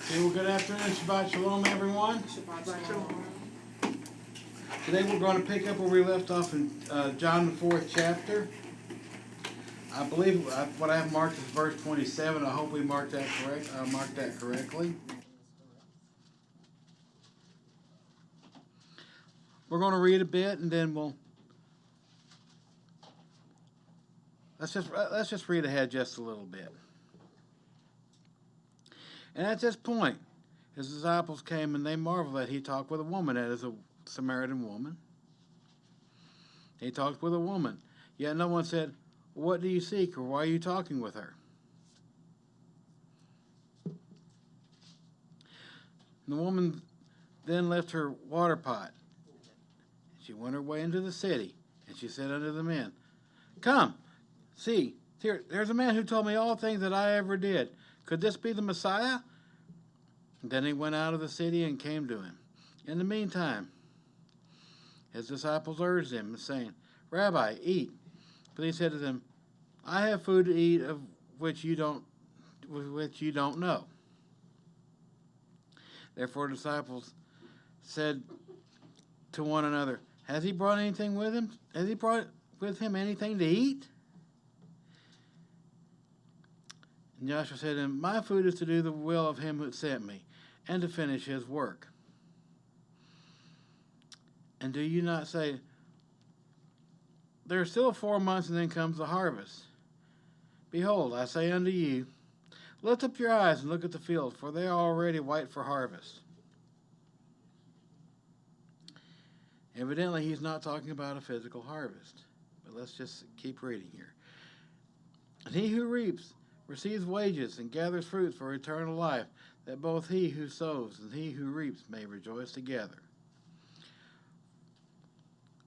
Okay, well, good afternoon. Shabbat Shalom, everyone. Shabbat Shalom. Today we're going to pick up where we left off in John the 4th chapter. I believe what I have marked is verse 27. I hope we marked that correctly. We're going to read a bit, and then let's just read ahead just a little bit. And at this point, his disciples came and they marveled that he talked with a woman, that is a Samaritan woman. He talked with a woman, yet no one said, "What do you seek?" or "Why are you talking with her?" And the woman then left her water pot. She went her way into the city, and she said unto the men, "Come, see, there's a man who told me all things that I ever did. Could this be the Messiah?" And then he went out of the city and came to him. In the meantime, his disciples urged him, saying, "Rabbi, eat." But he said to them, "I have food to eat of which you don't know." Therefore the disciples said to one another, "Has he brought anything with him? Has he brought with him anything to eat?" And Joshua said to him, "My food is to do the will of him who sent me, and to finish his work. And do you not say, there are still 4 months, and then comes the harvest? Behold, I say unto you, lift up your eyes and look at the fields, for they are already white for harvest." Evidently, he's not talking about a physical harvest. But let's just keep reading here. "And he who reaps receives wages and gathers fruit for eternal life, that both he who sows and he who reaps may rejoice together.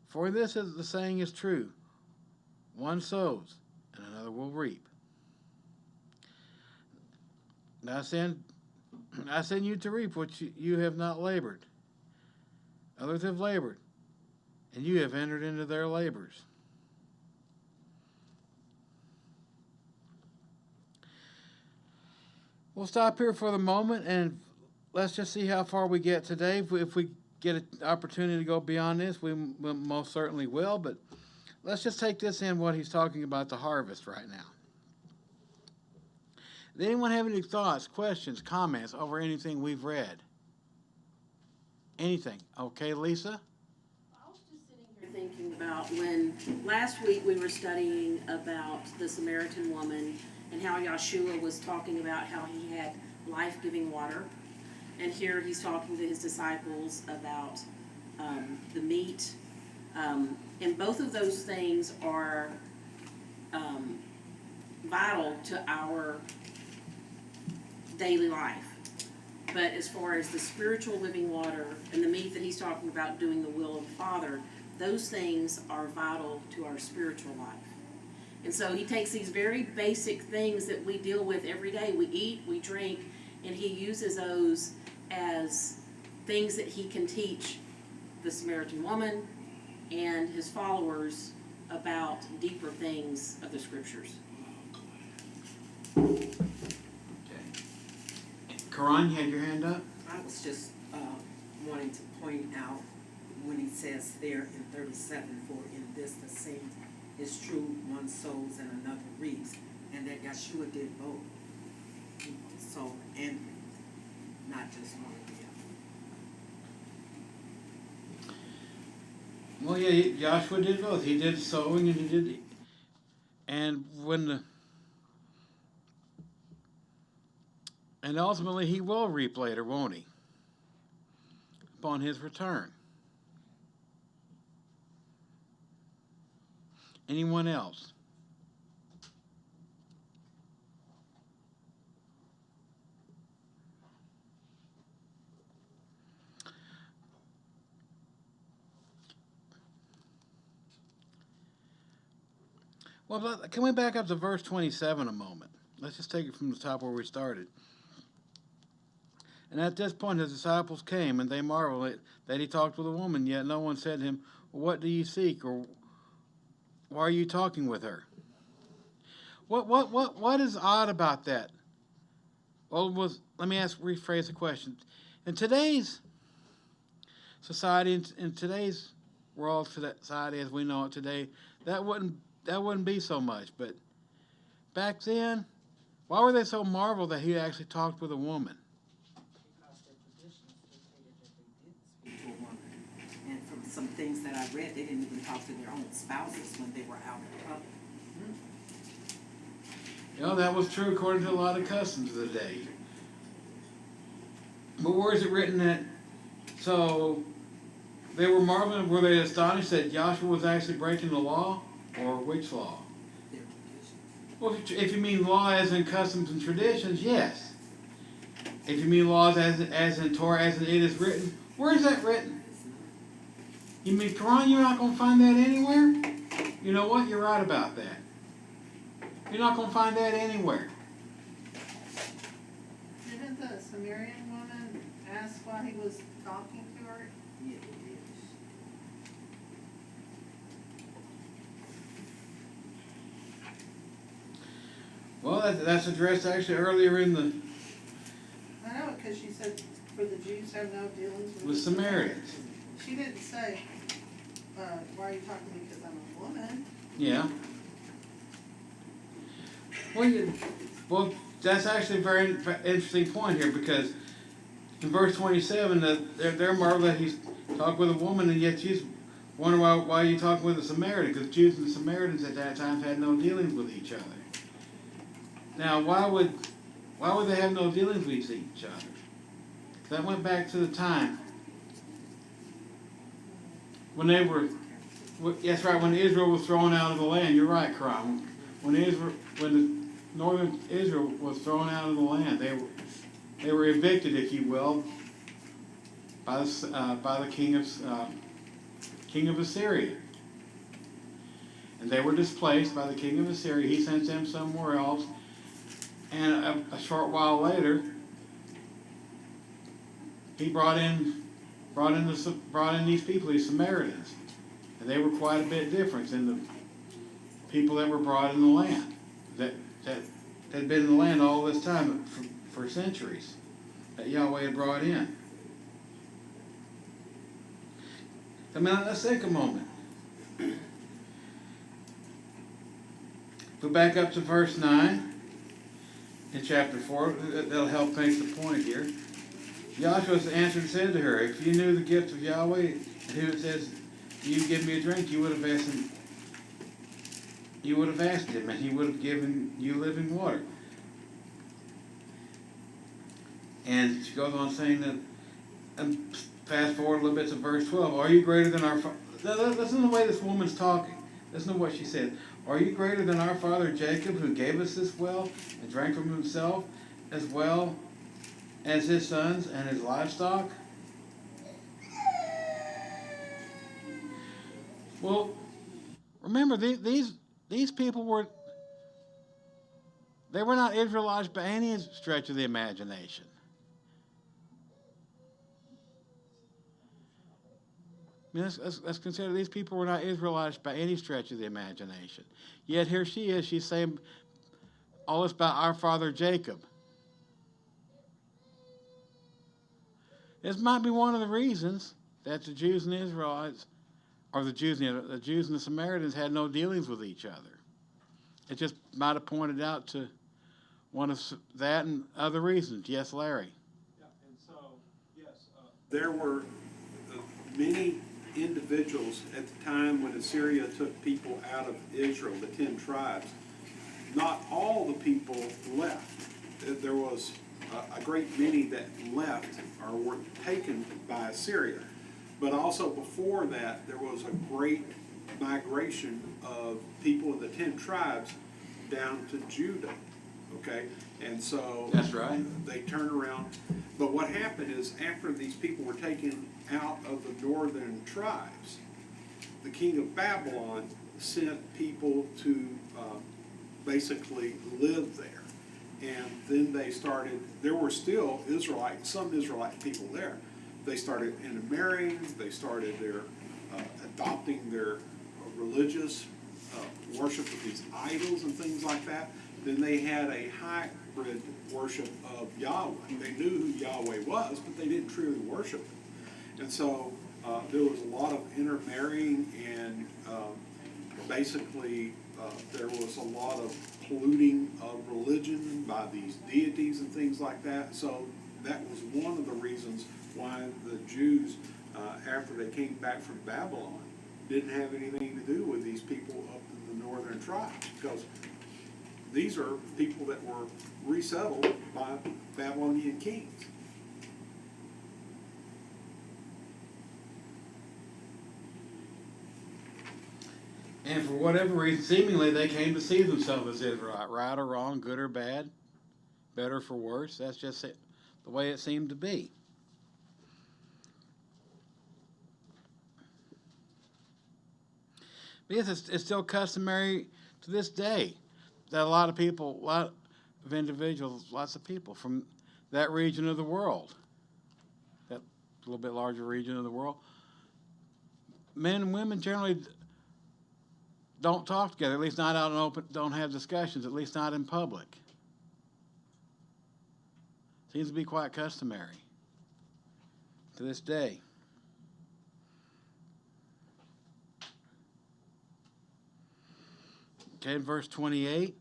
For this is the saying is true, one sows and another will reap. Now I send you to reap what you have not labored. Others have labored, and you have entered into their labors." We'll stop here for the moment, and let's just see how far we get today. If we get an opportunity to go beyond this, we most certainly will, but let's just take this in, what he's talking about, the harvest right now. Does anyone have any thoughts, questions, comments over anything we've read? Anything? Okay, Lisa? I was just sitting here thinking about when last week we were studying about the Samaritan woman and how Yeshua was talking about how he had life-giving water. And here he's talking to his disciples about the meat. And both of those things are vital to our daily life. But as far as the spiritual living water and the meat that he's talking about, doing the will of the Father, those things are vital to our spiritual life. And so he takes these very basic things that we deal with every day. We eat, we drink, and he uses those as things that he can teach the Samaritan woman and his followers about deeper things of the Scriptures. Okay. Karan, you had your hand up? I was just wanting to point out when he says there in 37, "For in this the same is true, one sows and another reaps," and that Yeshua did both. He sowed and reaped, not just one or the other. Well, yeah, Joshua did both. He did sowing and he did, and ultimately he will reap later, won't he? Upon his return. Anyone else? Well, can we back up to verse 27 a moment? Let's just take it from the top where we started. "And at this point his disciples came, and they marveled that he talked with a woman, yet no one said to him, 'What do you seek?' or 'Why are you talking with her?'" What is odd about that? let me rephrase the question. In today's society, in today's world, society as we know it today, that wouldn't be so much. But back then, why were they so marveled that he actually talked with a woman? Because their traditions dictated that they didn't speak to a woman. And from some things that I read, they didn't even talk to their own spouses when they were out in public. You know, that was true according to a lot of customs of the day. But where is it written that, so they were marveling, were they astonished that Joshua was actually breaking the law? Or which law? Their traditions. Well, if you mean law as in customs and traditions, yes. If you mean laws as in Torah, as in it is written, where is that written? You mean Quran, you're not going to find that anywhere? You know what? You're right about that. You're not going to find that anywhere. Didn't the Sumerian woman ask why he was talking to her? Yeah, it is. Well, that's addressed actually earlier in the I know, because she said, for the Jews have no dealings with with the Samaritans. She didn't say, why are you talking to me because I'm a woman? Yeah. Well, that's actually a very interesting point here, because in verse 27, they're marveled that he's talking with a woman, and yet she's wondering why you talking with a Samaritan, because Jews and Samaritans at that time had no dealings with each other. Now, why would they have no dealings with each other? That went back to the time when they were, that's right, when Israel was thrown out of the land. You're right, Karam. When the northern Israel was thrown out of the land, they were evicted, if you will, by the king of Assyria, and they were displaced by the king of Assyria. He sent them somewhere else, and a short while later, he brought in these people, these Samaritans, and they were quite a bit different than the people that were brought in the land that had been in the land all this time for centuries that Yahweh had brought in. I mean, let's take a moment. Go back up to verse 9 in chapter 4. That'll help make the point here. Joshua answered and said to her, if you knew the gift of Yahweh, and who it says, you give me a drink, you would have asked him, and he would have given you living water. And she goes on saying that, and fast forward a little bit to verse 12. Are you greater than our father? Listen to the way this woman's talking. Listen to what she said. Are you greater than our father Jacob, who gave us this well and drank from himself, as well as his sons and his livestock? Well, remember, these people were not Israelites by any stretch of the imagination. I mean, let's consider these people were not Israelites by any stretch of the imagination. Yet here she is, she's saying all this about our father Jacob. This might be one of the reasons that the Jews and the Israelites, or the Jews and the Samaritans had no dealings with each other. It just might have pointed out to one of that and other reasons. Yes, Larry. Yeah, and so, yes, there were many individuals at the time when Assyria took people out of Israel, the 10 tribes. Not all the people left. There was a great many that left or were taken by Assyria. But also before that, there was a great migration of people of the 10 tribes down to Judah. Okay, and so That's right. They turned around. But what happened is, after these people were taken out of the northern tribes, the king of Babylon sent people to basically live there. And then they started, there were still some Israelite people there. They started intermarrying, they started adopting their religious worship of these idols and things like that. then they had a hybrid worship of Yahweh. They knew who Yahweh was, but they didn't truly worship him. And so there was a lot of intermarrying, and basically there was a lot of polluting of religion by these deities and things like that. So that was one of the reasons why the Jews, after they came back from Babylon, didn't have anything to do with these people up in the northern tribes, because these are people that were resettled by Babylonian kings. And for whatever reason, seemingly they came to see themselves as Israelite, right or wrong, good or bad, better for worse. That's just it, the way it seemed to be. But yes, it's still customary to this day that a lot of people, a lot of individuals, lots of people from that region of the world, that little bit larger region of the world, men and women generally don't talk together, at least not out in open, don't have discussions, at least not in public. Seems to be quite customary to this day. Okay, in verse 28,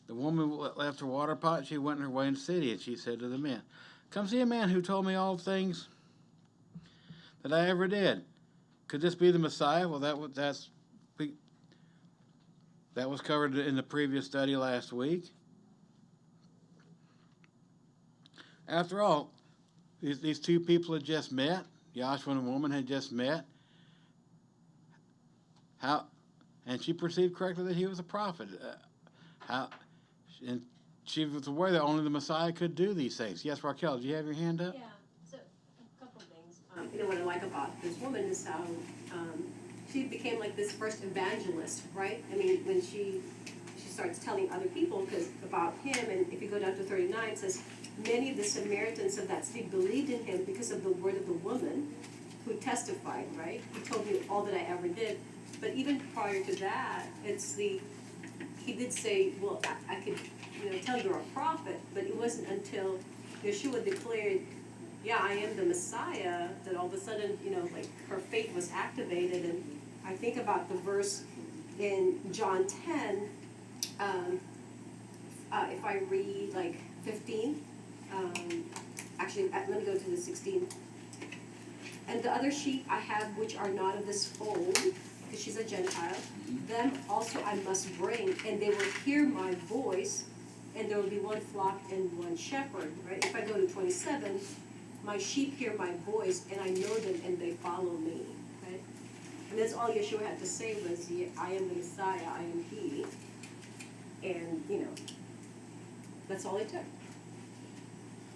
the woman left her water pot, she went on her way in the city, and she said to the men, "Come see a man who told me all things that I ever did. Could this be the Messiah?" Well, that was covered in the previous study last week. After all, these two people had just met. Joshua and a woman had just met. And she perceived correctly that he was a prophet. And she was aware that only the Messiah could do these things. Yes, Raquel, do you have your hand up? Yeah, so a couple of things. What I like about this woman is how she became like this first evangelist, right? I mean, when she starts telling other people about him, and if you go down to 39, it says, many of the Samaritans of that city believed in him because of the word of the woman who testified, right? He told me all that I ever did. But even prior to that, he did say, well, I could tell you're a prophet, but it wasn't until Yeshua declared, yeah, I am the Messiah, that all of a sudden, like her faith was activated. And I think about the verse in John 10, if I read like 15, actually, let me go to the 16. And the other sheep I have which are not of this fold, because she's a Gentile, them also I must bring, and they will hear my voice, and there will be one flock and one shepherd, right? If I go to 27, my sheep hear my voice, and I know them, and they follow me, right? And that's all Yeshua had to say was, I am the Messiah, I am he. And, that's all it took.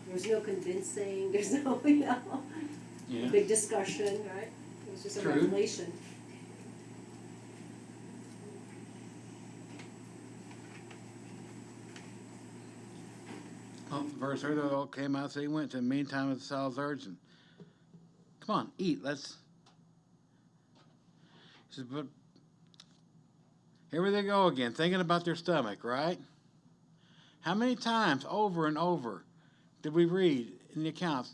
There's no convincing, there's no, big discussion, right? It was just a revelation. Well, verse earlier, all came out, so he went to the meantime of the Sal's urging, "Come on, eat, let's." He says, but here they go again, thinking about their stomach, right? How many times over and over did we read in the accounts,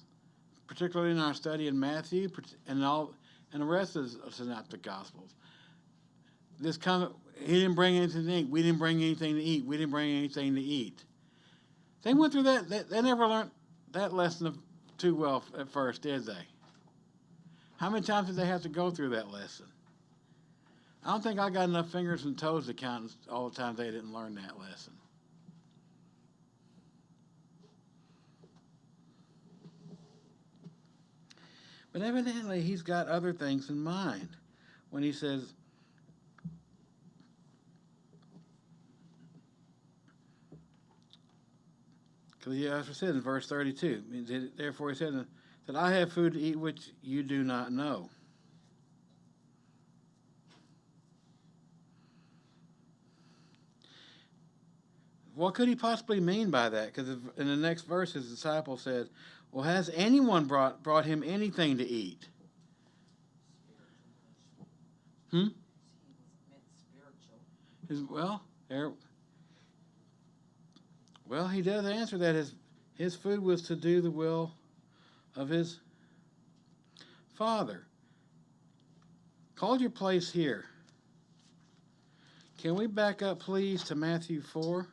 particularly in our study in Matthew and the rest of the synoptic gospels? He didn't bring anything to eat. We didn't bring anything to eat. We didn't bring anything to eat. They went through that. They never learned that lesson too well at first, did they? How many times did they have to go through that lesson? I don't think I got enough fingers and toes to count all the times they didn't learn that lesson. But evidently, he's got other things in mind when he says, because he also said in verse 32, therefore he said that I have food to eat which you do not know. What could he possibly mean by that? Because in the next verse, his disciple said, well, has anyone brought him anything to eat? Well, Well, he does answer that his food was to do the will of his Father. Hold your place here. Can we back up, please, to Matthew 4?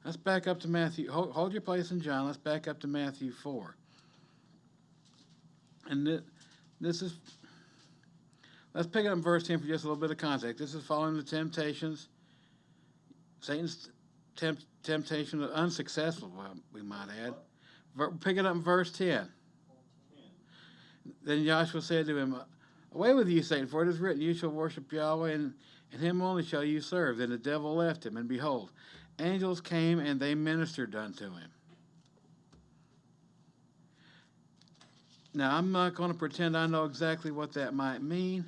Let's back up to Matthew. Hold your place in John. Let's back up to Matthew 4. And this is, let's pick up in verse 10 for just a little bit of context. This is following the temptations, Satan's temptation, unsuccessful, we might add. Pick it up in verse 10. Then Joshua said to him, away with you, Satan, for it is written, you shall worship Yahweh, and him only shall you serve. Then the devil left him, and behold, angels came and they ministered unto him. Now, I'm not going to pretend I know exactly what that might mean.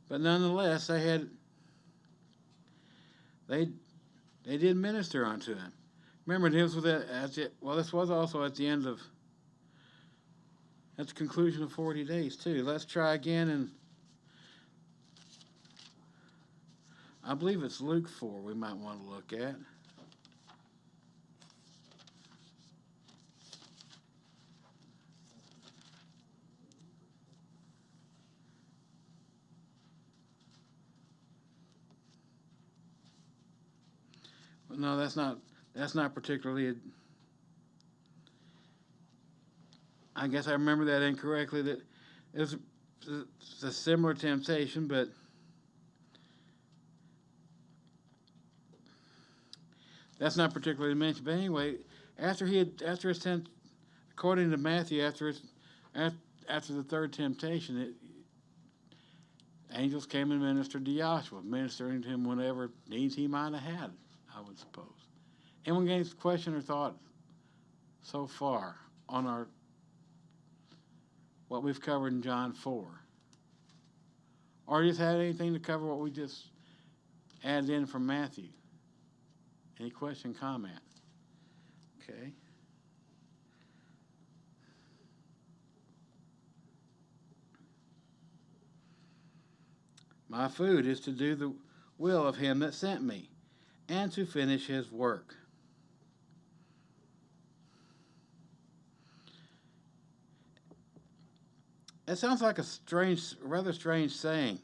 But nonetheless, they did minister unto him. Remember, this was also at the end of, at the conclusion of 40 days too. Let's try again, and I believe it's Luke 4 we might want to look at. No, that's not particularly. I guess I remember that incorrectly. That it was a similar temptation, but that's not particularly mentioned. But anyway, according to Matthew, after the third temptation, angels came and ministered to Joshua, ministering to him whatever needs he might have had, I would suppose. Anyone got any question or thought so far on what we've covered in John 4? Or just had anything to cover what we just added in from Matthew? Any question, comment? Okay. My food is to do the will of him that sent me, and to finish his work. It sounds like a rather strange saying.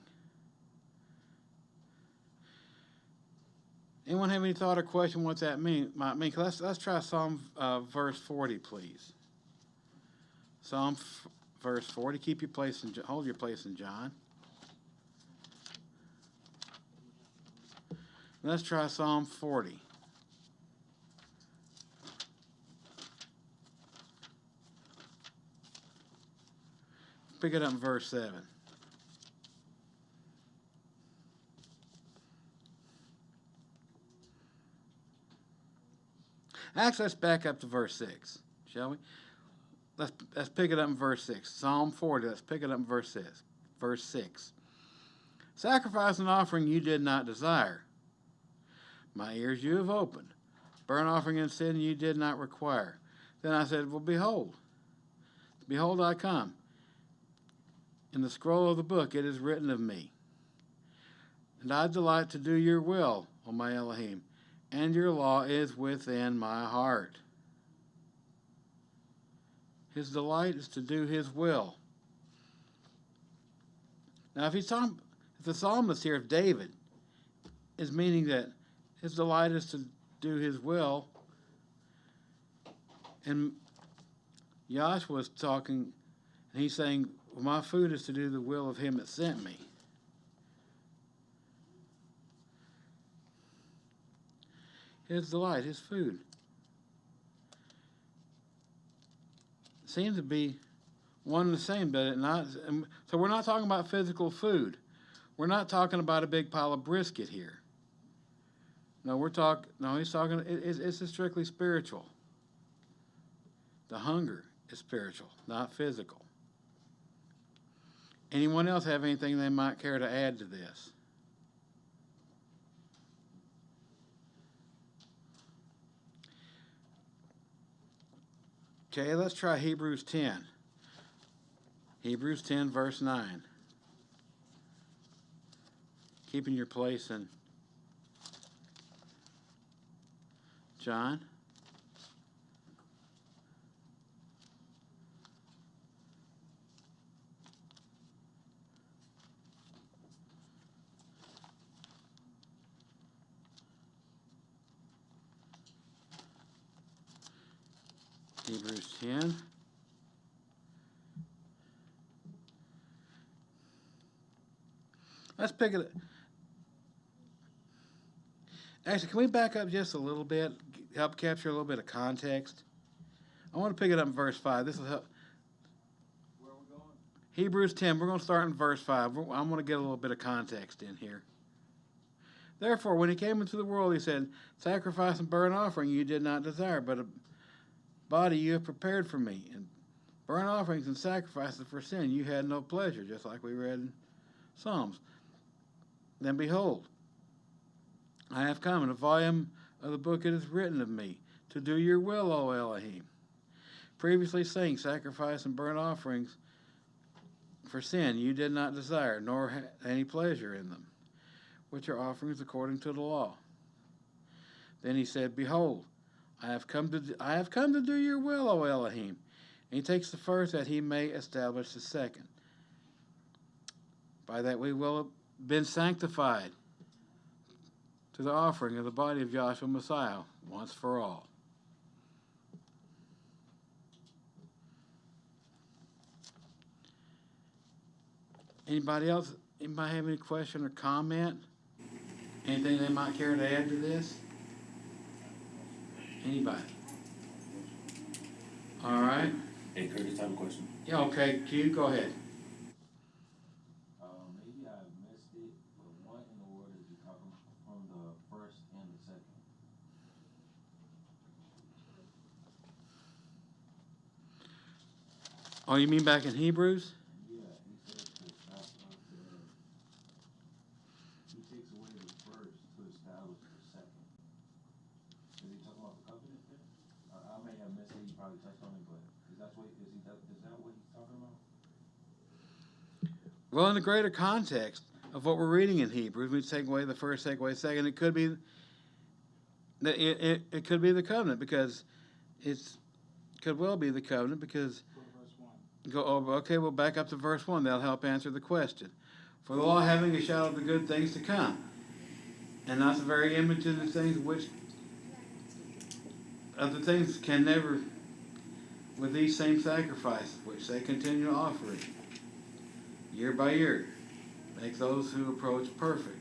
Anyone have any thought or question what that might mean? Let's try Psalm verse 40, please. Verse 40. Hold your place in John. Let's try Psalm 40. Pick it up in verse 7. Actually, let's back up to verse 6, shall we? Let's pick it up in verse 6. Psalm 40, let's pick it up in verse 6. Verse 6. Sacrifice and offering you did not desire. My ears you have opened. Burnt offering and sin you did not require. Then I said, well, behold I come. In the scroll of the book it is written of me. And I delight to do your will, O my Elohim, and your law is within my heart. His delight is to do his will. Now, if the psalmist here, David, is meaning that his delight is to do his will, and Joshua was talking, and he's saying, well, my food is to do the will of him that sent me. His delight, his food. Seems to be one and the same, does it not? So we're not talking about physical food. We're not talking about a big pile of brisket here. No, he's talking, it's strictly spiritual. The hunger is spiritual, not physical. Anyone else have anything they might care to add to this? Okay, let's try Hebrews 10. Hebrews 10, verse 9. Keeping your place in John. Hebrews 10. Let's pick it. Actually, can we back up just a little bit? Help capture a little bit of context. I want to pick it up in verse 5. This will help. Where are we going? Hebrews 10, we're going to start in verse 5. I'm going to get a little bit of context in here. Therefore, when he came into the world, he said, sacrifice and burnt offering you did not desire, but a body you have prepared for me. And burnt offerings and sacrifices for sin you had no pleasure, just like we read in Psalms. Then behold, I have come, in a volume of the book it is written of me, to do your will, O Elohim. Previously saying, sacrifice and burnt offerings for sin you did not desire, nor had any pleasure in them, which are offerings according to the law. Then he said, behold, I have come to do your will, O Elohim. And he takes the first that he may establish the second. By that we will have been sanctified to the offering of the body of Joshua Messiah once for all. Anybody else? Anybody have any question or comment? Anything they might care to add to this? Anybody? All right. Hey, Curtis, I have a question. Yeah, okay, Q, go ahead. Maybe I missed it, but what in the world is he talking from the first and the second? Oh, you mean back in Hebrews? Yeah, he says to establish he takes away the first to establish the second. Is he talking about the covenant there? I may have missed it, you probably touched on it, but is that what he's talking about? Well, in the greater context of what we're reading in Hebrews, we take away the first, take away the second. It could be it could be the covenant, because could well be the covenant, because okay, we'll back up to verse 1. That'll help answer the question. For the law having a shadow of the good things to come, and not the very image of the things can never, with these same sacrifices, which they continue offering year by year, make those who approach perfect.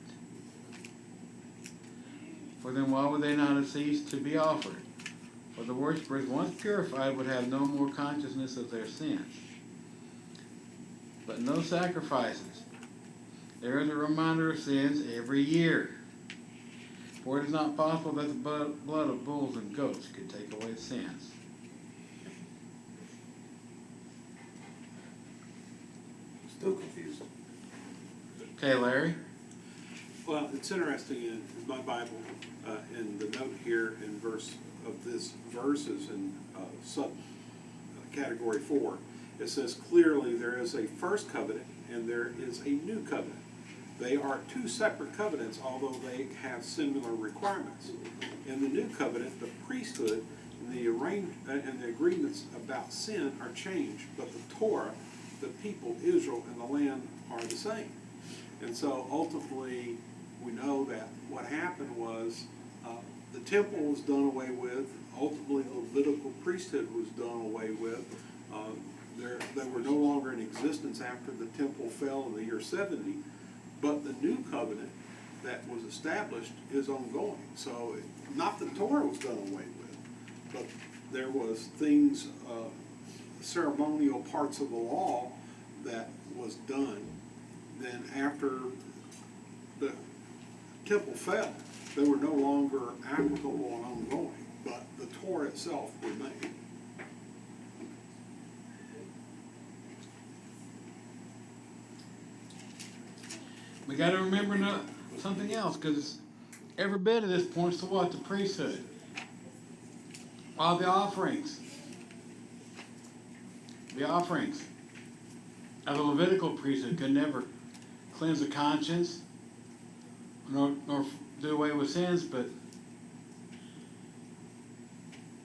For then why would they not have ceased to be offered? For the worshippers, once purified, would have no more consciousness of their sins. But no sacrifices. There is a reminder of sins every year. For it is not possible that the blood of bulls and goats could take away sins. Still confused. Okay, Larry? Well, it's interesting in my Bible, in the note here in this verses in category 4, it says clearly there is a first covenant and there is a new covenant. They are two separate covenants, although they have similar requirements. In the new covenant, the priesthood and the agreements about sin are changed, but the Torah, the people, Israel, and the land are the same. And so ultimately, we know that what happened was the temple was done away with. Ultimately, the Levitical priesthood was done away with. They were no longer in existence after the temple fell in the year 70. But the new covenant that was established is ongoing. So not the Torah was done away with, but there was things, ceremonial parts of the law that was done. Then after the temple fell, they were no longer applicable and ongoing, but the Torah itself remained. We got to remember something else, because every bit of this points to what? The priesthood. All the offerings. the offerings of the Levitical priesthood could never cleanse the conscience, nor do away with sins, but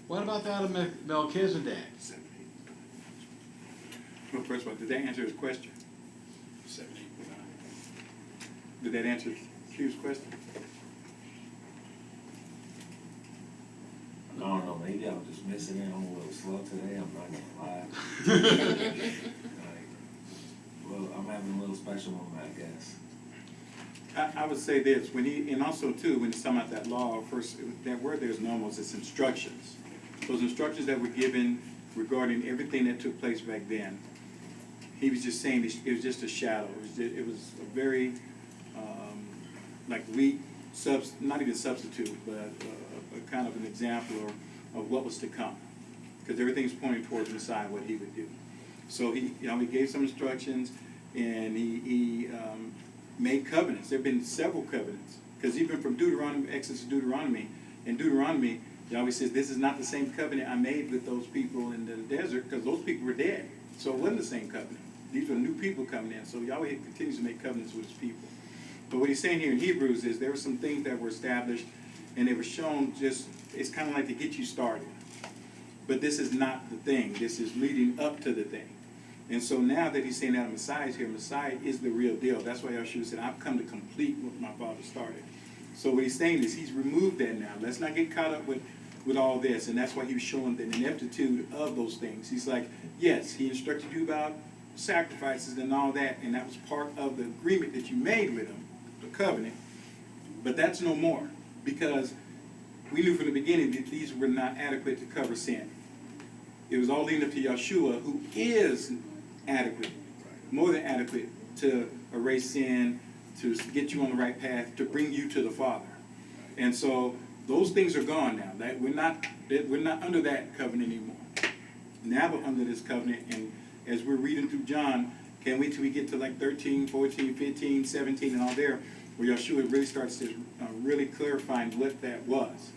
what about that of Melchizedek? Well, first of all, did that answer his question? 7, 8, 9. Did that answer Q's question? I don't know, maybe I'm just missing it. I'm a little slow today, I'm not gonna lie. Like, well, I'm having a little special moment, I guess. I would say this, when he, and also too, when he's talking about that law, first, that word there's nomos, it's instructions. Those instructions that were given regarding everything that took place back then, he was just saying it was just a shadow. It was a very, like weak, not even substitute, but a kind of an example of what was to come. Because everything's pointing towards Messiah, what he would do. So he gave some instructions, and he made covenants. There have been several covenants. Because even from Deuteronomy, Exodus to Deuteronomy, in Deuteronomy, Yahweh says, this is not the same covenant I made with those people in the desert, because those people were dead. So it wasn't the same covenant. These were new people coming in. So Yahweh continues to make covenants with his people. But what he's saying here in Hebrews is there were some things that were established, and they were shown just, it's kind of like to get you started. But this is not the thing. This is leading up to the thing. And so now that he's saying that Messiah is here, Messiah is the real deal. That's why Yahshua said, I've come to complete what my Father started. So what he's saying is he's removed that now. Let's not get caught up with all this. And that's why he was showing the ineptitude of those things. He's like, yes, he instructed you about sacrifices and all that, and that was part of the agreement that you made with him, the covenant. But that's no more, because we knew from the beginning that these were not adequate to cover sin. It was all leading up to Yahshua, who is adequate, more than adequate, to erase sin, to get you on the right path, to bring you to the Father. And so those things are gone now. That we're not under that covenant anymore. Now we're under this covenant, and as we're reading through John, can't wait till we get to like 13, 14, 15, 17, and all there, where Yahshua really starts to really clarifying what that was.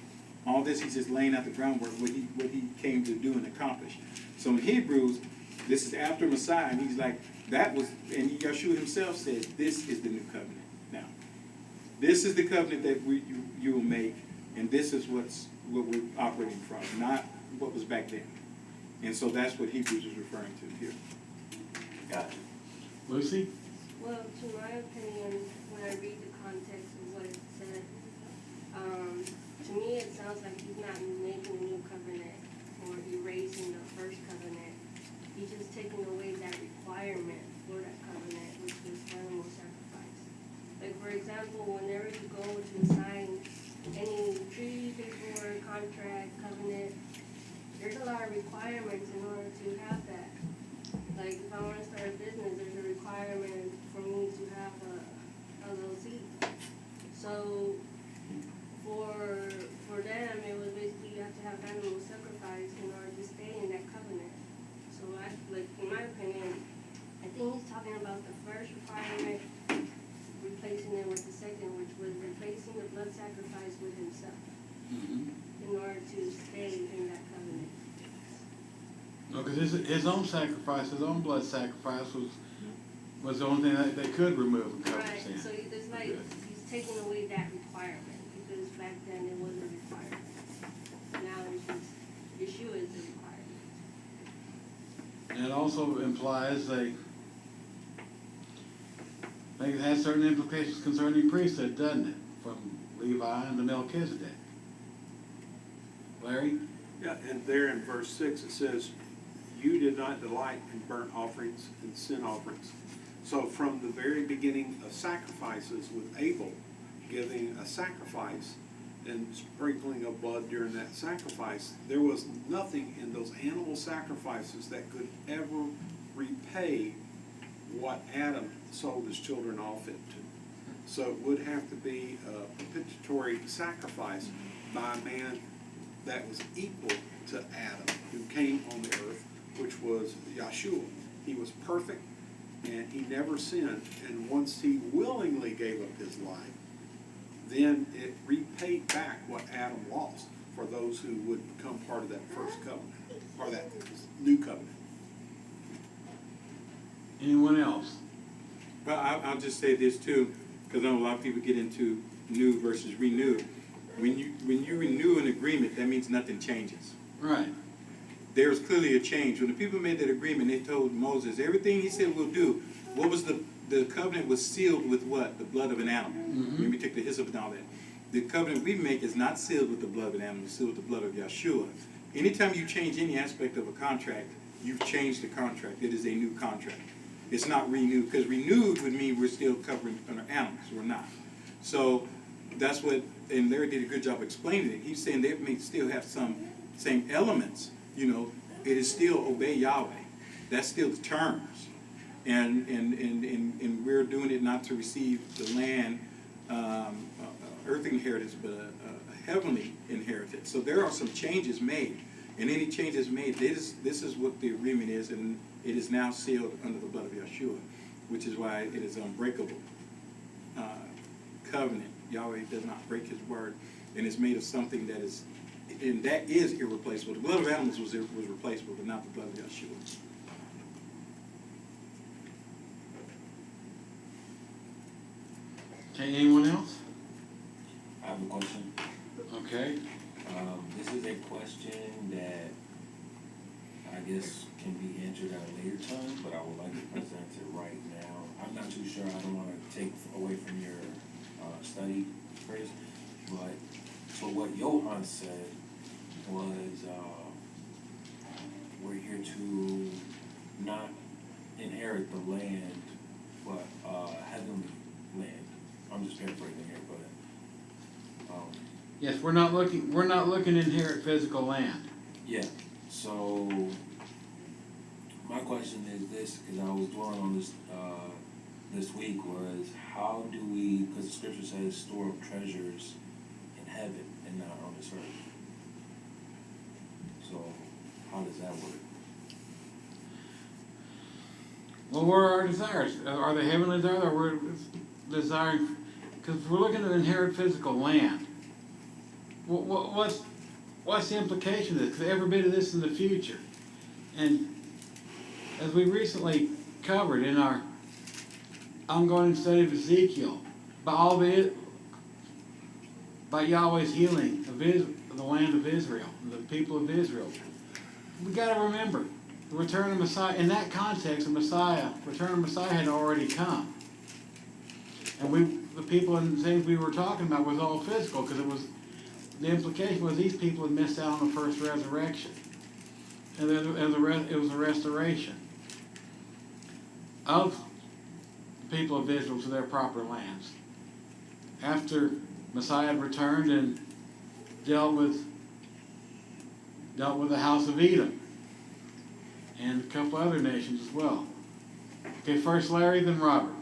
All this, he's just laying out the groundwork, what he came to do and accomplish. So in Hebrews, this is after Messiah, and he's like, that was, and Yahshua himself said, this is the new covenant. Now, this is the covenant that you will make, and this is what we're operating from, not what was back then. And so that's what Hebrews is referring to here. Gotcha. Lucy? Well, to my opinion, when I read the context of what it said, to me it sounds like he's not making a new covenant or erasing the first covenant. He's just taking away that requirement for that covenant, which was animal sacrifice. Like, for example, whenever you go to sign any treaty, paperwork, contract, covenant, there's a lot of requirements in order to have that. Like, if I want to start a business, there's a requirement for me to have a LLC. So for them, it was basically you have to have animal sacrifice in order to stay in that covenant. So in my opinion, I think he's talking about the first requirement, replacing it with the second, which was replacing the blood sacrifice with himself in order to stay in that covenant. No, because his own sacrifice, his own blood sacrifice was the only thing that they could remove and cover Right, sin. so it's like he's taking away that requirement, because back then it wasn't a requirement. Now it's just, Yeshua is the requirement. And it also implies I think it has certain implications concerning priesthood, doesn't it? From Levi and to Melchizedek. Larry? Yeah, and there in verse 6 it says, you did not delight in burnt offerings and sin offerings. So from the very beginning of sacrifices, with Abel giving a sacrifice and sprinkling of blood during that sacrifice, there was nothing in those animal sacrifices that could ever repay what Adam sold his children off into. So it would have to be a propitiatory sacrifice by a man that was equal to Adam, who came on the earth, which was Yahshua. He was perfect, and he never sinned. And once he willingly gave up his life, then it repaid back what Adam lost for those who would become part of that first covenant, or that new covenant. Anyone else? Well, I'll just say this too, because I know a lot of people get into new versus renew. When you renew an agreement, that means nothing changes. Right. There's clearly a change. When the people made that agreement, they told Moses, everything he said we'll do. What was the covenant was sealed with what? The blood of an animal. Mm-hmm. When we take the hyssop and all that. The covenant we make is not sealed with the blood of an animal, it's sealed with the blood of Yeshua. Anytime you change any aspect of a contract, you've changed the contract. It is a new contract. It's not renewed, because renewed would mean we're still covering under animals. We're not. So that's what, and Larry did a good job explaining it. He's saying they may still have some same elements. You know, it is still obey Yahweh. That's still the terms. And we're doing it not to receive the land, earthly inheritance, but a heavenly inheritance. So there are some changes made. And any changes made, this is what the agreement is, and it is now sealed under the blood of Yeshua, which is why it is unbreakable covenant. Yahweh does not break his word, and it's made of something that is, and that is irreplaceable. The blood of animals was replaceable, but not the blood of Yeshua. Okay, anyone else? I have a question. Okay. This is a question that I guess can be answered at a later time, but I would like to present it right now. I'm not too sure, I don't wanna take away from your, study, Chris, but, so what Johan said was, we're here to not inherit the land, but, heavenly land. I'm just paraphrasing here, but, Yes, we're not looking to inherit physical land. yeah, so my question is this, because I was dwelling on this this week, was how do we, because the scripture says store up treasures in heaven and not on this earth. So how does that work? Well, where are our desires? Are they heavenly desires, or we're desiring? Because we're looking to inherit physical land. What's the implication of this? Because every bit of this in the future, and as we recently covered in our ongoing study of Ezekiel, by Yahweh's healing of the land of Israel, the people of Israel, we got to remember the return of Messiah. In that context, the return of Messiah had already come, and the people and things we were talking about was all physical, because the implication was these people had missed out on the first resurrection, and then it was a restoration of the people of Israel to their proper lands. After Messiah had returned and dealt with the house of Edom and a couple other nations as well. Okay, first Larry, then Robert.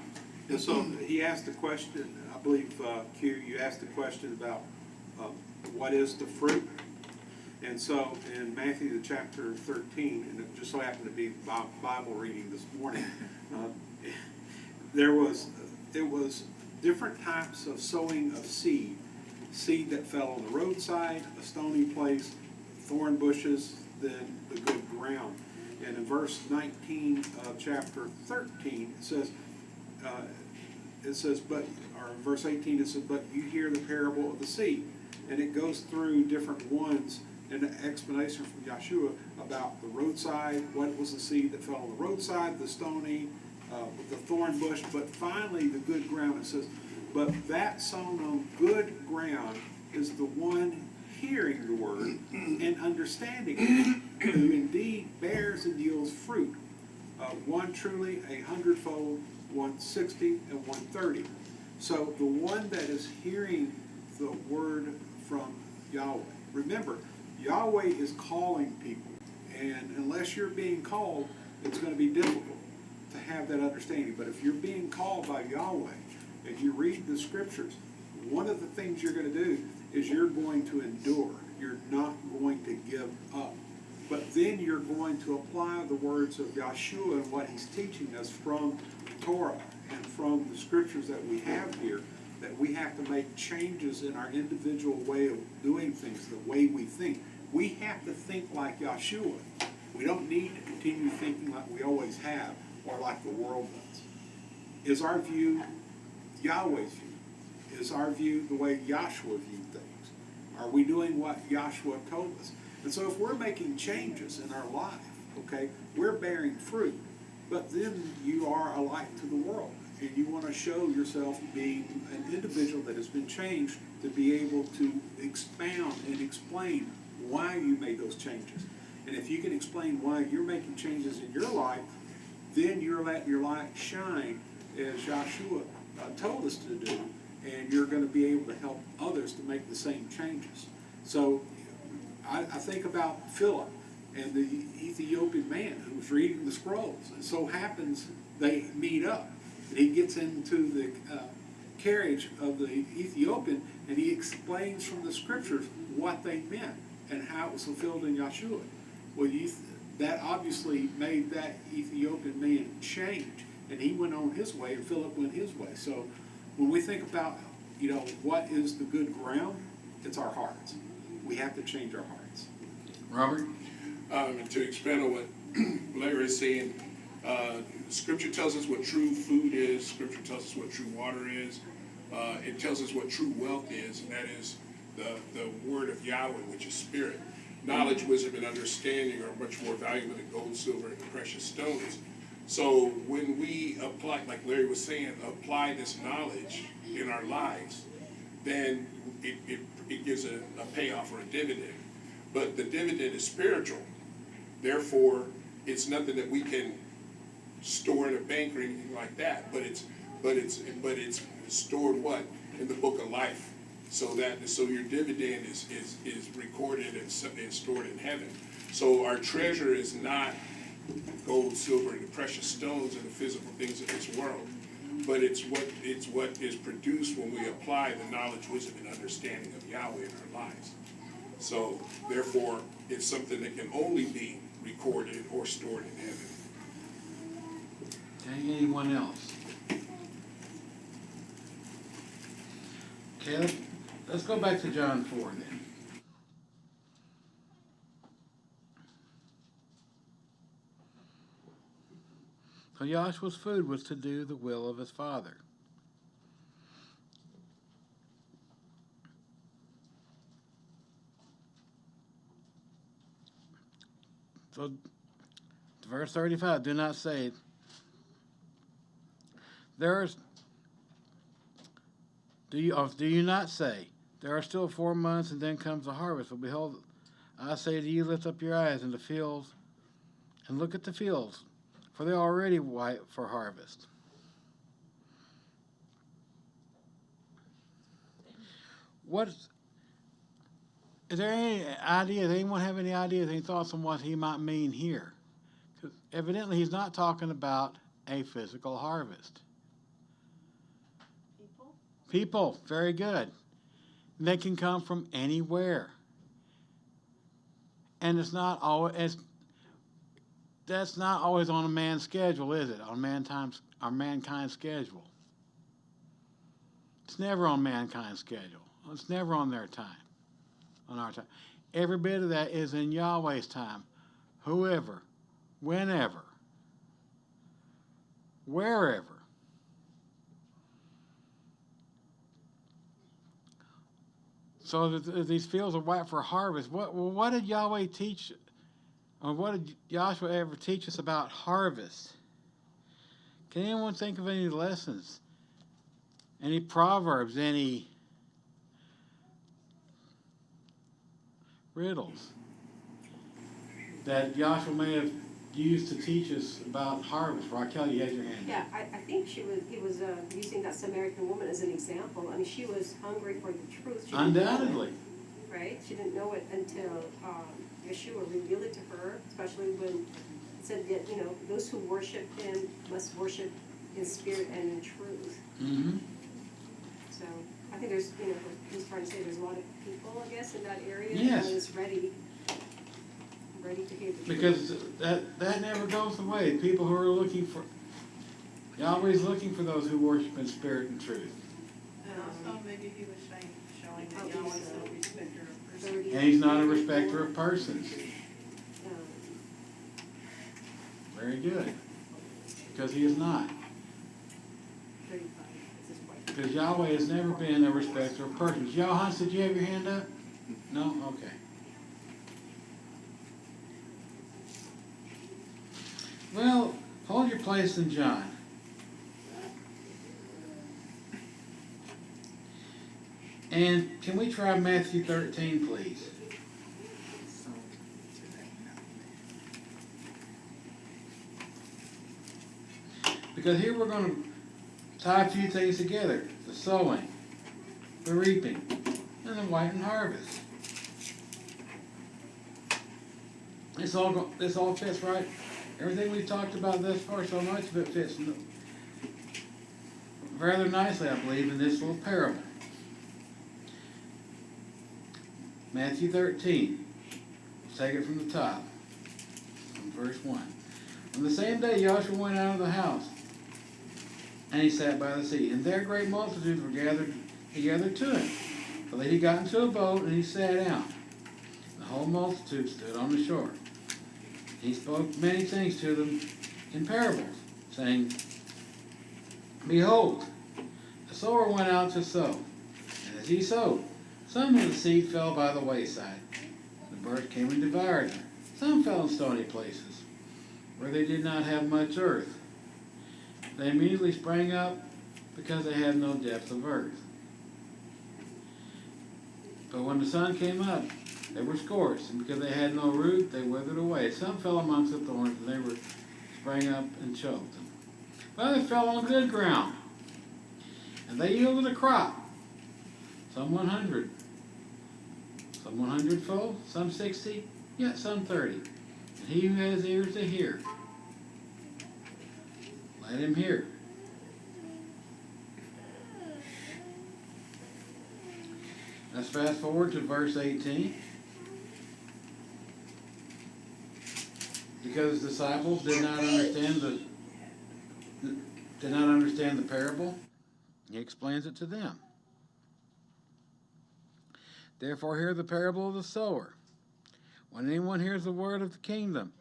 And so he asked a question, I believe, Q, you asked a question about what is the fruit? And so in Matthew chapter 13, and it just so happened to be Bible reading this morning, it was different types of sowing of seed that fell on the roadside, a stony place, thorn bushes, then the good ground. And in verse 19 of chapter 13, it says, or in verse 18, it says, but you hear the parable of the seed. And it goes through different ones in an explanation from Yeshua about the roadside, what was the seed that fell on the roadside, the stony, the thorn bush, but finally the good ground. It says, but that sown on good ground is the one hearing the word and understanding it, who indeed bears and yields fruit. One truly 100-fold, 160, and 130. So the one that is hearing the word from Yahweh. Remember, Yahweh is calling people, and unless you're being called, it's going to be difficult to have that understanding. But if you're being called by Yahweh and you read the scriptures, one of the things you're going to do is you're going to endure. You're not going to give up. But then you're going to apply the words of Yeshua and what he's teaching us from Torah and from the scriptures that we have here, that we have to make changes in our individual way of doing things, the way we think. We have to think like Yeshua. We don't need to continue thinking like we always have, or like the world does? Is our view Yahweh's view? Is our view the way Yahshua viewed things? Are we doing what Yahshua told us? And so if we're making changes in our life, okay, we're bearing fruit, but then you are a light to the world, and you want to show yourself being an individual that has been changed to be able to expound and explain why you made those changes. And if you can explain why you're making changes in your life, then you're letting your light shine as Yahshua told us to do, and you're going to be able to help others to make the same changes. So I think about Philip and the Ethiopian man who was reading the scrolls. It so happens they meet up, and he gets into the carriage of the Ethiopian, and he explains from the scriptures what they meant and how it was fulfilled in Yahshua. Well, that obviously made that Ethiopian man change, and he went on his way, and Philip went his way. So when we think about, what is the good ground, it's our hearts. We have to change our hearts. Robert? To expand on what Larry is saying, Scripture tells us what true food is. Scripture tells us what true water is. It tells us what true wealth is, and that is the word of Yahweh, which is spirit. Knowledge, wisdom, and understanding are much more valuable than gold, silver, and precious stones. So when we apply, like Larry was saying, apply this knowledge in our lives, then it gives a payoff or a dividend. But the dividend is spiritual. Therefore, it's nothing that we can store in a bank or anything like that. But it's stored what? In the book of life. So your dividend is recorded and stored in heaven. So our treasure is not gold, silver, and the precious stones and the physical things of this world, but it's what is produced when we apply the knowledge, wisdom, and understanding of Yahweh in our lives. So therefore, it's something that can only be recorded or stored in heaven. Okay, anyone else? Okay, let's go back to John 4 then. So Yahshua's food was to do the will of his Father. So, verse 35, do not say, do you not say, there are still 4 months and then comes the harvest? But behold, I say to you, lift up your eyes in the fields and look at the fields, for they are already white for harvest. Is there any idea, does anyone have any ideas, any thoughts on what he might mean here? Because evidently he's not talking about a physical harvest. People, very good. They can come from anywhere. And that's not always on a man's schedule, is it? On mankind's schedule. It's never on mankind's schedule. It's never on their time. On our time. Every bit of that is in Yahweh's time. Whoever, whenever, wherever. So these fields are white for harvest. What did Yahweh teach, or what did Yahshua ever teach us about harvest? Can anyone think of any lessons? Any proverbs? Any riddles that Yahshua may have used to teach us about harvest? Raquel, you had your hand Yeah, up. I think he was using that Samaritan woman as an example. I mean, she was hungry for the truth. She didn't know Undoubtedly. it, right? She didn't know it until Yeshua revealed it to her, especially when it said that, those who worship him must worship in spirit and in truth. Mm-hmm. So I think there's, he's trying to say there's a lot of people, I guess, in that area. Yes. That's ready to hear the truth. Because that never goes away. People who are looking for, Yahweh's looking for those who worship in spirit and truth. And also maybe he was showing that Yahweh's no respecter of persons. And he's not a respecter of persons. Very good. because he is not. 35, this is white. Because Yahweh has never been a respecter of persons. Johannes, did you have your hand up? No? Okay. Well, hold your place in John. And can we try Matthew 13, please? Because here we're going to tie a few things together. The sowing, the reaping, and the whitened harvest. This all fits right. Everything we've talked about thus far, so much of it fits rather nicely, I believe, in this little parable. Matthew 13. Let's take it from the top, from verse 1. On the same day, Joshua went out of the house, and he sat by the sea. And there great multitudes were gathered together to him. So that he got into a boat, and he sat down. The whole multitude stood on the shore. He spoke many things to them in parables, saying, Behold, the sower went out to sow. And as he sowed, some of the seed fell by the wayside. The birds came and devoured them. Some fell in stony places, where they did not have much earth. They immediately sprang up, because they had no depth of earth. But when the sun came up, they were scorched, and because they had no root, they withered away. Some fell amongst the thorns, and they sprang up and choked them. But others fell on good ground, and they yielded a crop. Some 100, some 100-fold, some 60, yet some 30. And he who has ears to hear, let him hear. Let's fast forward to verse 18. Because the disciples did not understand the parable, he explains it to them. Therefore, hear the parable of the sower. When anyone hears the word of the kingdom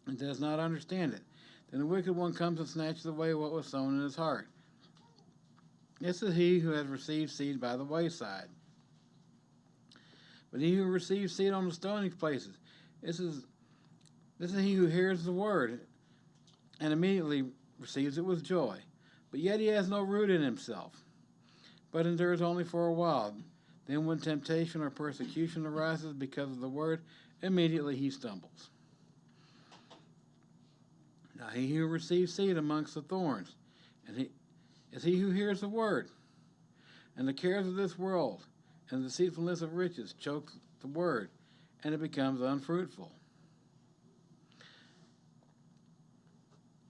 and does not understand it, then the wicked one comes and snatches away what was sown in his heart. This is he who has received seed by the wayside. But he who receives seed on the stony places, this is he who hears the word and immediately receives it with joy. But yet he has no root in himself, but endures only for a while. Then when temptation or persecution arises because of the word, immediately he stumbles. Now he who receives seed amongst the thorns, is he who hears the word, and the cares of this world and the deceitfulness of riches choke the word, and it becomes unfruitful.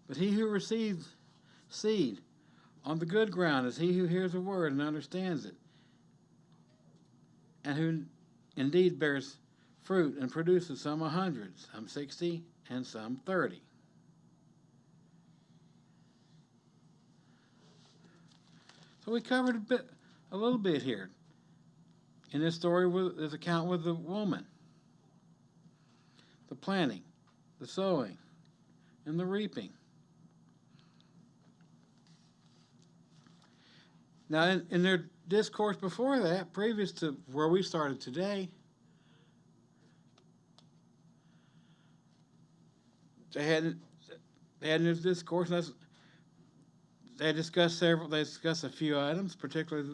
But he who receives seed on the good ground is he who hears the word and understands it, and who indeed bears fruit and produces some 100, some 60, and some 30. So we covered a little bit here in this story, with this account with the woman, the planting, the sowing, and the reaping. Now, in their discourse before that, previous to where we started today, they had in this discourse, they discussed a few items, particularly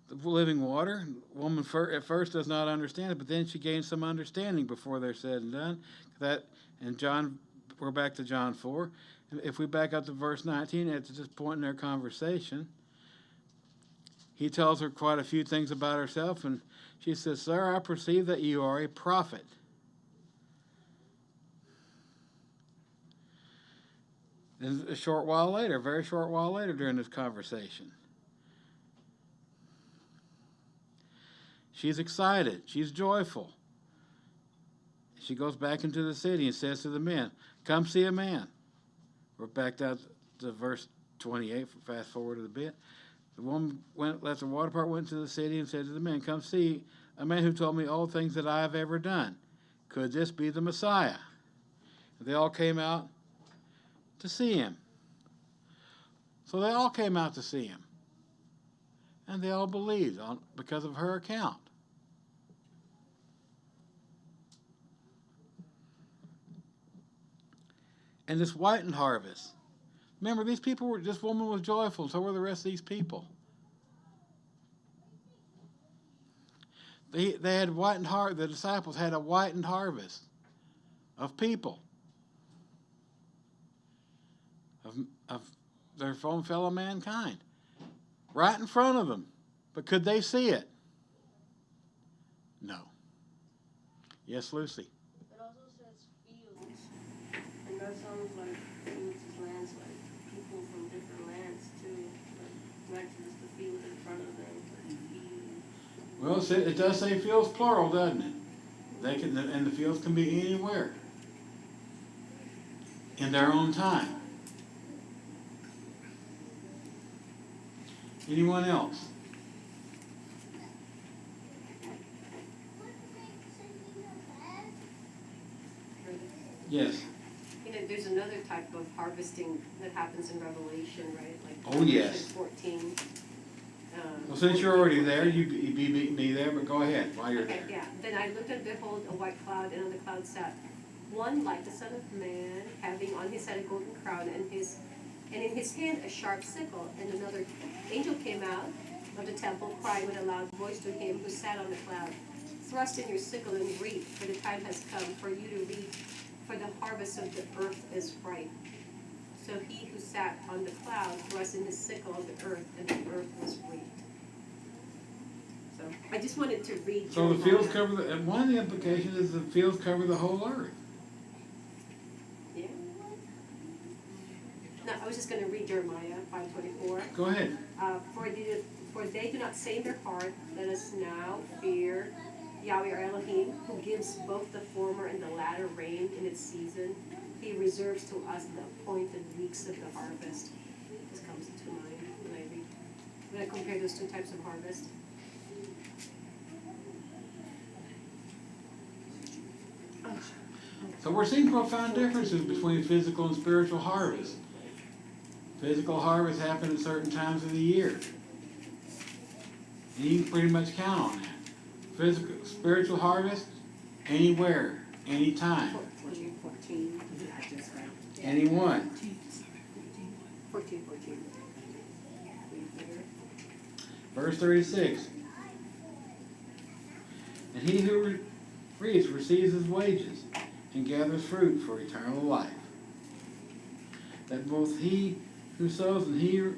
the living water. The woman at first does not understand it, but then she gains some understanding before they're said and done. We're back to John 4. If we back up to verse 19, at this point in their conversation, he tells her quite a few things about herself, and she says, Sir, I perceive that you are a prophet. Then a very short while later during this conversation, she's excited. She's joyful. She goes back into the city and says to the men, come see a man. We're back down to verse 28, fast forward a bit. The woman left the water part, went to the city and said to the men, come see a man who told me all things that I have ever done. Could this be the Messiah? And they all came out to see him. So they all came out to see him. And they all believed because of her account. And this whitened harvest. Remember, this woman was joyful, so were the rest of these people. They had the disciples had a whitened harvest of people, of their own fellow mankind, right in front of them. But could they see it? No. Yes, Lucy? It also says fields, and that sounds like fields is lands, like people from different lands too, like not just the field in front of them, but fields. Well, it does say fields plural, doesn't it? And the fields can be anywhere in their own time. Anyone else? Yes. You know, there's another type of harvesting that happens in Revelation, right? Like Oh, yes. Revelation 14. Well, since you're already there, you beat me there, but go ahead while you're Okay, there. yeah. Then I looked and behold a white cloud, and on the cloud sat one like the Son of Man, having on his head a golden crown, and in his hand a sharp sickle. And another angel came out of the temple, crying with a loud voice to him who sat on the cloud, "Thrust in your sickle and reap, for the time has come for you to reap, for the harvest of the earth is ripe." So he who sat on the cloud thrust in his sickle on the earth, and the earth was reaped. So I just wanted to read. So the fields Jeremiah. cover and one of the implications is the fields cover the whole earth. Yeah. No, I was just going to read Jeremiah 5:24. Go ahead. For they do not say in their heart, "Let us now fear Yahweh our Elohim, who gives both the former and the latter rain in its season. He reserves to us the appointed weeks of the harvest." This comes to mind when I compare those two types of harvest. So we're seeing profound differences between physical and spiritual harvest. Physical harvest happen at certain times of the year. And you can pretty much count on that. Spiritual harvest, anywhere, anytime, 14. anyone. 14. Verse 36. And he who reaps receives his wages and gathers fruit for eternal life, that both he who sows and he who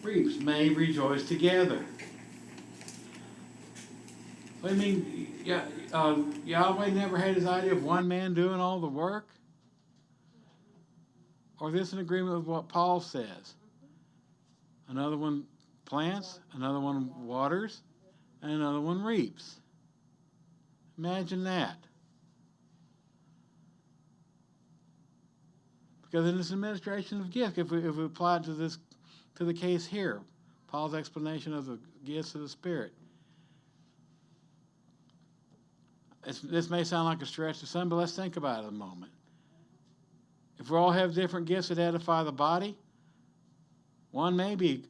reaps may rejoice together. I mean, Yahweh never had his idea of one man doing all the work? Or is this in agreement with what Paul says? Another one plants, another one waters, and another one reaps. Imagine that. Because in this administration of gifts, if we apply it to the case here, Paul's explanation of the gifts of the Spirit, this may sound like a stretch to some, but let's think about it a moment. If we all have different gifts that edify the body, one may be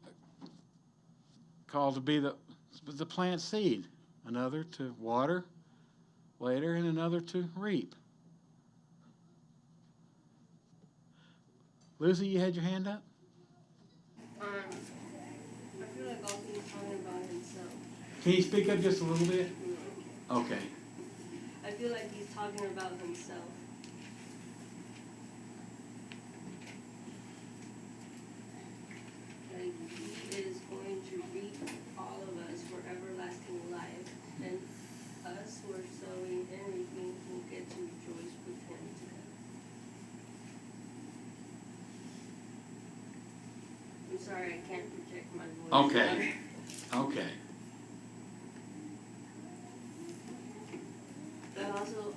called to be the plant seed, another to water later, and another to reap. Lucy, you had your hand up? I feel like also he's talking about himself. Can you speak up just a little bit? Okay. I feel like he's talking about himself. Like he is going to reap all of us for everlasting life, and us who are sowing and reaping will get to rejoice with him together. I'm sorry, I can't project my voice. Okay. Okay. But also,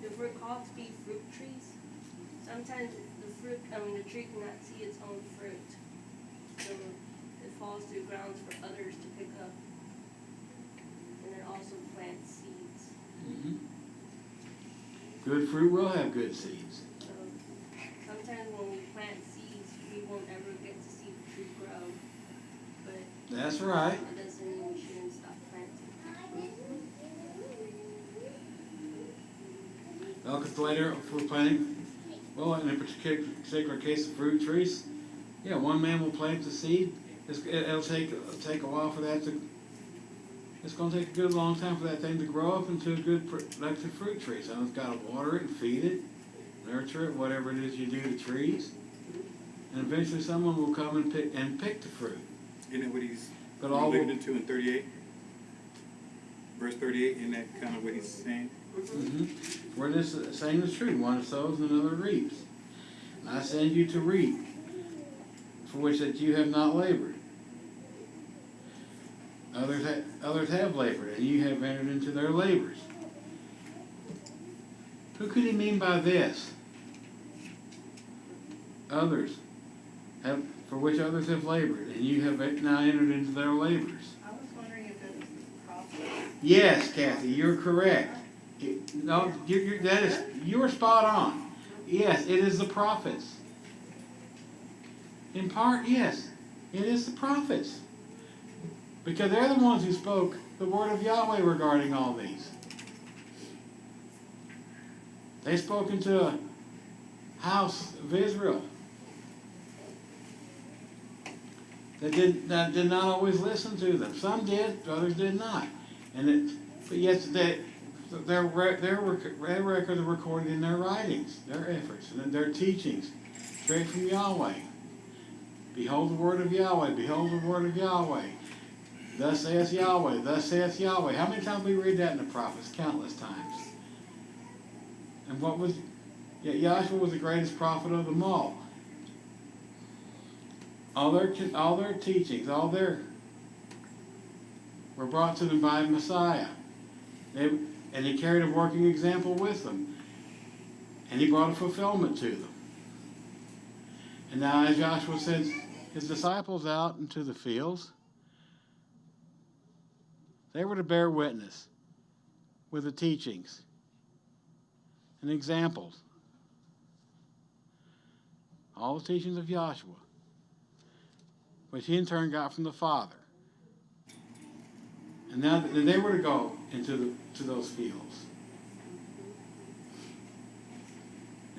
if we're called to be fruit trees, sometimes the tree cannot see its own fruit. So it falls to the grounds for others to pick up. And it also plants seeds. Mm-hmm. Good fruit will have good seeds. So sometimes when we plant grow, but That's right. it doesn't mean we shouldn't stop planting. Well, because later, if we're planting, well, in a particular case of fruit trees, yeah, one man will plant the seed. It'll take a while for that to. It's going to take a good long time for that thing to grow up into a good productive fruit tree. Someone's got to water it and feed it, nurture it, whatever it is you do to trees, and eventually someone will come and pick the fruit. Isn't that what he's But all related to in 38? Verse 38, isn't that kind of what he's saying? Where this saying is true, one sows and another reaps. And I send you to reap, for which that you have not labored. Others have labored, and you have entered into their labors. Who could he mean by this? Others have, for which others have labored, and you have now entered into their labors. I was wondering if it was the prophet. Yes, Kathy, you're correct. No, you're spot on. Yes, it is the prophets. In part, yes, it is the prophets. Because they're the ones who spoke the word of Yahweh regarding all these. They spoke into a house of Israel that did not always listen to them. Some did, others did not. But yet their records are recorded in their writings, their efforts, and their teachings, straight from Yahweh. Behold the word of Yahweh, behold the word of Yahweh. Thus saith Yahweh, thus saith Yahweh. How many times we read that in the prophets? Countless times. And yet Yahshua was the greatest prophet of them all. All their teachings, were brought to them by Messiah. And he carried a working example with them. And he brought a fulfillment to them. And now as Joshua sends his disciples out into the fields, they were to bear witness with the teachings and examples. All the teachings of Joshua, which he in turn got from the Father. And now they were to go to those fields.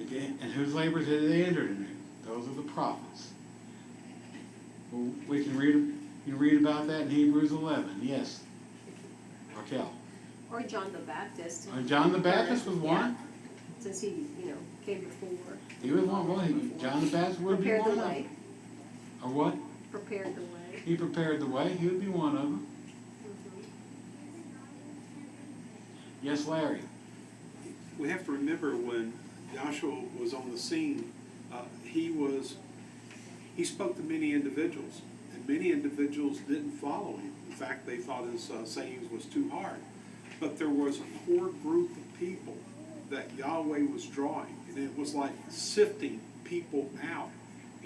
Again, and whose labors had they entered into? Those are the prophets. Well, we can read about that in Hebrews 11. Yes. Raquel. Or John the Baptist. John the Baptist was one. Yeah, since he, came before. He was one. Well, John the Baptist would be one of them. Prepared the way. Or what? Prepared the way. He prepared the way. He would be one of them. Yes, Larry. We have to remember when Joshua was on the scene, he spoke to many individuals, and many individuals didn't follow him. In fact, they thought his sayings was too hard. But there was a core group of people that Yahweh was drawing, and it was like sifting people out.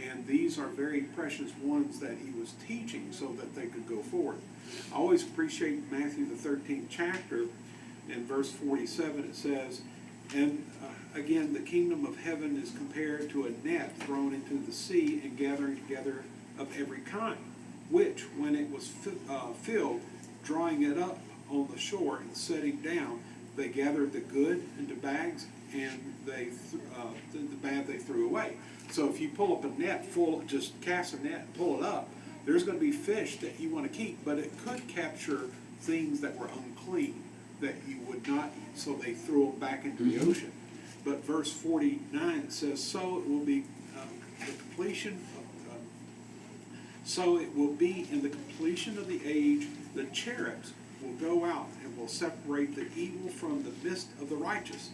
And these are very precious ones that he was teaching so that they could go forth. I always appreciate Matthew the 13th chapter. In verse 47 it says, and again, the kingdom of heaven is compared to a net thrown into the sea and gathering together of every kind, which, when it was filled, drawing it up on the shore and setting down, they gathered the good into bags, and the bad they threw away. So if you pull up a net full, just cast a net and pull it up, there's going to be fish that you want to keep, but it could capture things that were unclean that you would not eat, so they threw them back into the ocean. But verse 49 says, so it will be the completion of, so it will be in the completion of the age, the cherubs will go out and will separate the evil from the midst of the righteous,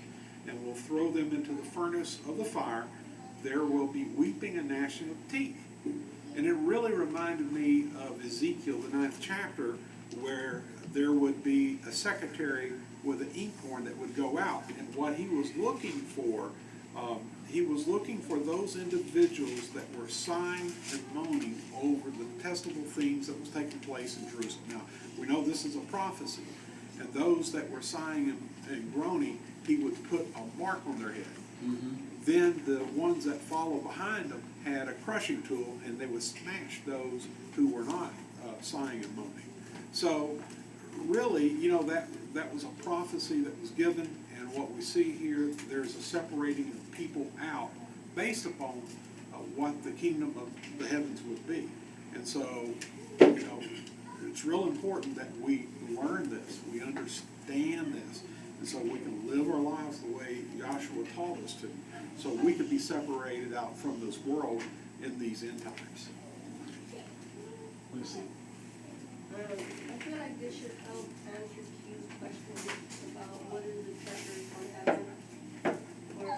and will throw them into the furnace of the fire. There will be weeping and gnashing of teeth. And it really reminded me of Ezekiel, the 9th chapter, where there would be a secretary with an inkhorn that would go out. And what he was looking for those individuals that were sighing and moaning over the detestable things that was taking place in Jerusalem. Now, we know this is a prophecy. And those that were sighing and groaning, he would put a mark on their head. then the ones that follow behind them had a crushing tool, and they would smash those who were not sawing and moaning. So really, you know, that was a prophecy that was given, and what we see here, there's a separating of people out based upon what the kingdom of the heavens would be. And so, you know, it's real important that we learn this, we understand this, and so we can live our lives the way Joshua taught us to, so we could be separated out from this world in these end times. Lucy. I feel like this should help answer Q's question about what is the treasure from heaven. Or,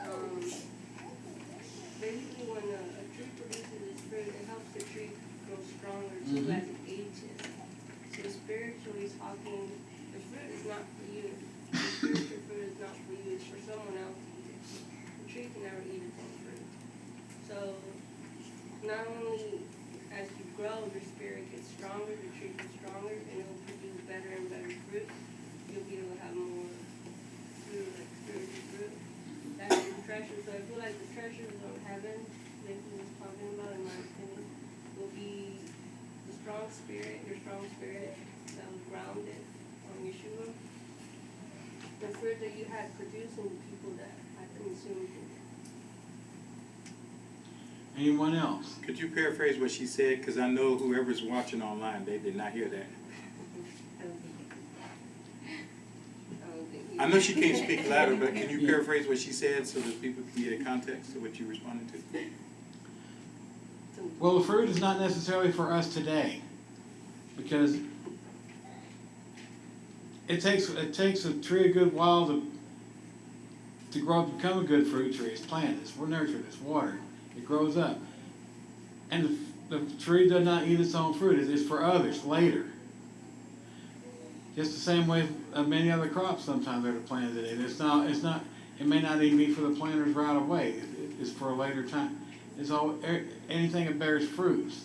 basically when a tree produces its fruit, it helps the tree grow stronger too as it ages. So spiritually talking, the fruit is not for you. The spiritual fruit is not for you, it's for someone else to eat it. The tree can never eat its own fruit. So, not only as you grow, your spirit gets stronger, the tree gets stronger, and it will produce better and better fruit. You'll be able to have more fruit, like spiritual fruit. That's the treasure. So I feel like the treasures of heaven that he was talking about, in my opinion, will be the strong spirit, your strong spirit that was grounded on Yeshua. The fruit that you had producing the people that had consumed you. Anyone else? Could you paraphrase what she said? Because I know whoever's watching online, they did not hear that. I know she can't speak louder, but can you paraphrase what she said so that people can get a context to what you responded to? Well, the fruit is not necessarily for us today, because it takes a tree a good while to grow up to become a good fruit tree. It's planted, it's nurtured, it's watered, it grows up, and the tree does not eat its own fruit. It is for others later. Just the same way many other crops sometimes that are planted today. It may not even be for the planters right away. It's for a later time. Anything that bears fruits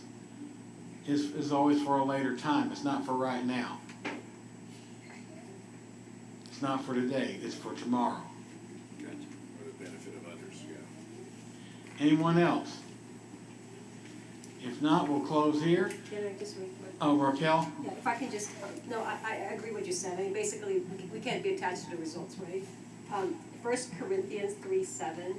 is always for a later time. It's not for right now. It's not for today. It's for tomorrow. For the benefit of others, yeah. Anyone else? If not, we'll close here. Can I just make one? Oh, Raquel? Yeah, if I can just, no, I agree what you said. I mean, basically, we can't be attached to the results, right? 1 Corinthians 3:7,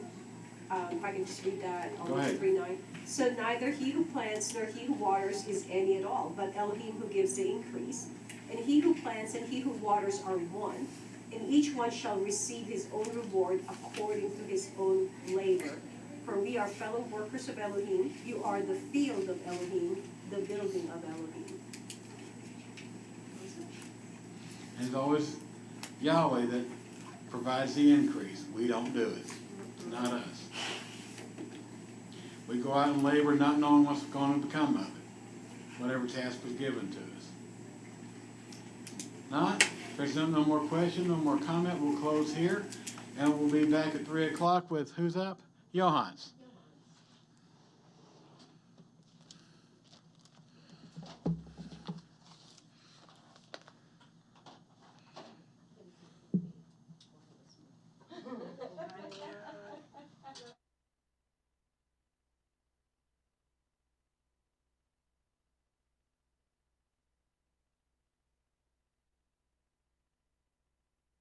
if I can just read that, all Go the way to ahead. 3:9. So neither he who plants nor he who waters is any at all, but Elohim who gives the increase. And he who plants and he who waters are one, and each one shall receive his own reward according to his own labor. For we are fellow workers of Elohim. You are the field of Elohim, the building of Elohim. And it's always Yahweh that provides the increase. We don't do it. It's not us. We go out and labor not knowing what's going to become of it, whatever task was given to us. Not, if there's no more question, no more comment, we'll close here. And we'll be back at 3 o'clock with who's up? Johans.